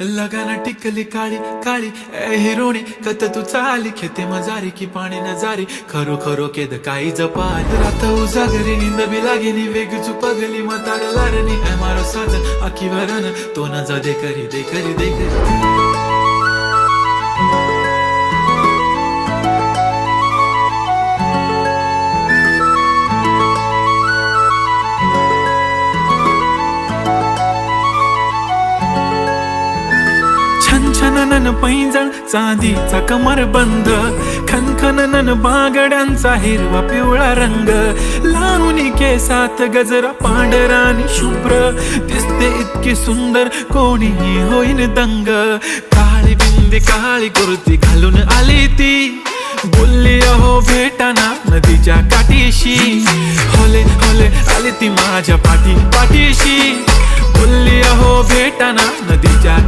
लगाना टिकली काळी काळी ए हिरोणी कत तू चाली खेते मजारी की पाणी नजारी खरो खरो केद काही जपाल रात उजागरी निंद बी लागेनी वेग चुपगली मतार लारणी ए मारो साजन आखी वरन तो न जा दे करी दे करी दे करी छनछनन पैंजण चांदीचा कमर बंद खनखनन बागड्यांचा हिरवा पिवळा रंग लावणी केसात गजरा पांढरा आणि शुभ्र दिसते इतकी सुंदर कोणीही होईन दंग काळी बिंदी काळी कुर्ती घालून आली ती बोलली अहो भेटाना नदीच्या काठीशी होले होले आली ती माझ्या पाठीशी बोलली अहो भेटाना नदीच्या